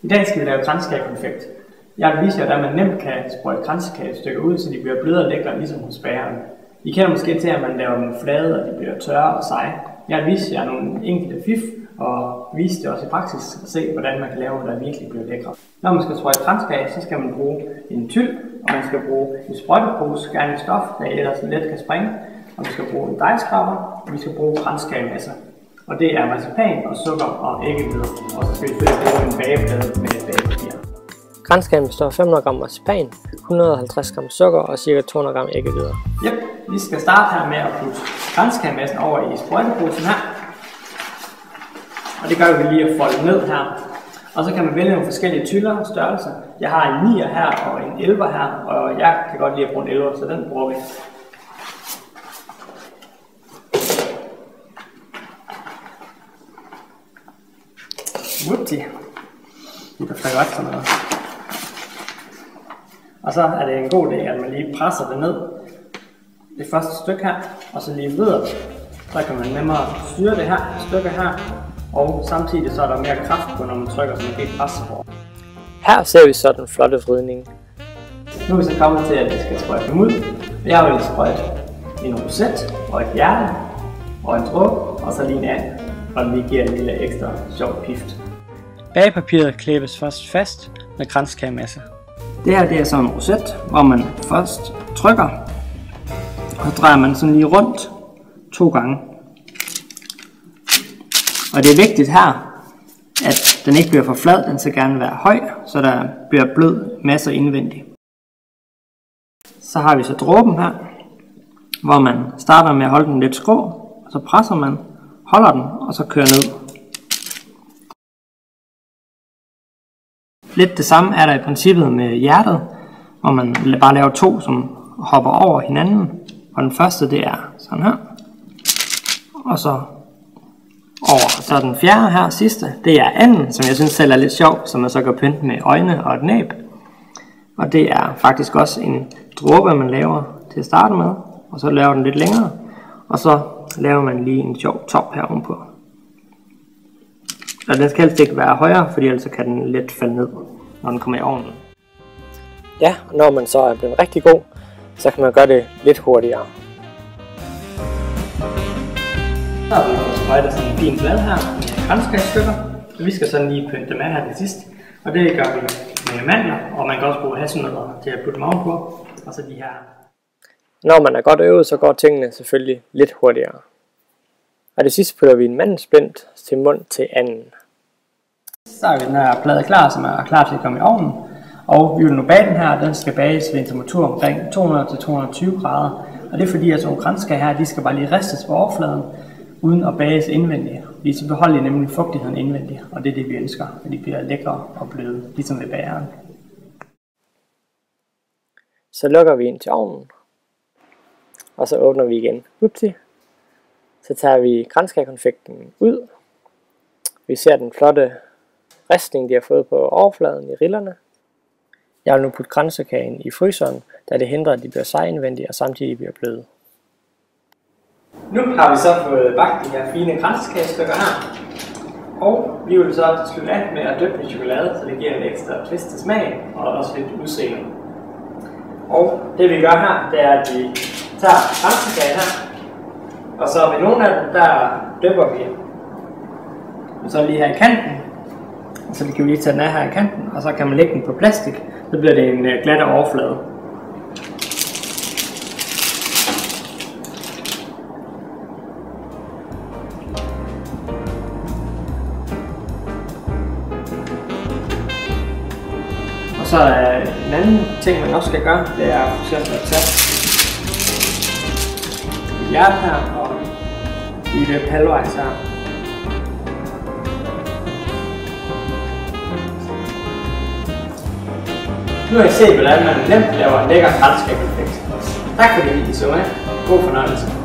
I dag skal vi lave kransekagekonfekt. Jeg vil vise jer, hvordan man nemt kan sprøjte kransekagestykker ud, så de bliver bløde og lækre, ligesom hos bageren. I kender måske til, at man laver dem flade, og de bliver tørre og seje. Jeg vil vise jer nogle enkelte fif, og vise det også i praksis, og se, hvordan man kan lave noget, der virkelig bliver lækre. Når man skal sprøjte kranskage, så skal man bruge en tyld, og man skal bruge en sprøjtepose, gerne i stof, der ellers let kan springe. Og vi skal bruge en dejskraber, og vi skal bruge kranskagemasser. Og det er marcipan og sukker og æggehvider. Og så skal vi selvfølgelig bruge en bageplade med et bagepapir. Kranskagen består af 500 g marcipan, 150 g sukker og ca. 200 g æggehvider. Yep, vi skal starte her med at putte kranskagemassen over i sprøjteposen her. Og det gør vi lige at folde ned her. Og så kan man vælge nogle forskellige tylder og størrelser. Jeg har en 9'er her og en 11'er her, og jeg kan godt lide at bruge en 11'er, så den bruger vi. Whoopty. Det er godt sådan noget. Og så er det en god idé, at man lige presser det ned. Det første stykke her, og så lige videre. Så kan man nemmere styre det her stykke her. Og samtidig så er der mere kraft på, når man trykker sådan helt presset på. Her ser vi så den flotte vridning. Nu er vi så kommet til, at vi skal sprøjte dem ud. Jeg vil sprøjte en roset og et hjerte og en dråbe, og så lige en and. Og den lige giver en lille ekstra sjov pift. Bagepapiret klæbes først fast med kranskagemasse. Det her det er sådan en roset, hvor man først trykker, og så drejer man sådan lige rundt 2 gange. Og det er vigtigt her, at den ikke bliver for flad, den skal gerne være høj, så der bliver blød masse indvendigt. Så har vi så dråben her, hvor man starter med at holde den lidt skrå, og så presser man, holder den, og så kører ned. Lidt det samme er der i princippet med hjertet, hvor man bare laver 2, som hopper over hinanden. Og den første det er sådan her, og så over. Så den fjerde her, sidste, det er anden, som jeg synes selv er lidt sjov, som man så kan pynte med øjne og et næb. Og det er faktisk også en dråbe, man laver til at starte med, og så laver den lidt længere, og så laver man lige en sjov top her ovenpå. Og den skal helst ikke være højere, fordi ellers kan den let falde ned, når den kommer i ovnen. Ja, og når man så er blevet rigtig god, så kan man gøre det lidt hurtigere. Så har vi fået sprøjtet sådan en fin blad her med kranskagestykker. Vi skal sådan lige pynte dem af her til sidst. Og det gør vi med mandler, og man kan også bruge hasselnødder til at putte dem ovenpå. Og så de her. Når man er godt øvet, så går tingene selvfølgelig lidt hurtigere. Og det sidste putter vi en mandelsplint til mund til anden. Så har vi den her plade klar, som er klar til at komme i ovnen. Og vi vil nu bage den her, den skal bages ved en temperatur omkring 200-220 grader. Og det er fordi, at sådan nogle kranskager her, de skal bare lige ristes på overfladen, uden at bages indvendigt. Fordi så beholder de nemlig fugtigheden indvendigt, og det er det, vi ønsker, at de bliver lækre og bløde, ligesom ved bageren. Så lukker vi ind til ovnen, og så åbner vi igen. Upsi. Så tager vi kranskagekonfekten ud. Vi ser den flotte ristning, de har fået på overfladen i rillerne. Jeg vil nu putte kransekagen i fryseren, da det hindrer, at de bliver seje indvendigt og samtidig bliver bløde. Nu har vi så fået bagt de her fine kranskagestykker her. Og vi vil så slutte af med at dyppe i chokolade, så det giver en ekstra twist til smag og også lidt udseende. Og det vi gør her, det er at vi tager kranskagen her, og så ved nogle af dem, der dypper vi så lige her i kanten. Så vi kan lige tage den af her i kanten, og så kan man lægge den på plastik, så bliver det en glat overflade. Og så en anden ting, man også skal gøre, det er for eksempel at tage et hjerte her og i det halvvejs her. Nu har I set, hvordan man nemt laver en lækker kranskagekonfekt. Tak fordi I så med. God fornøjelse.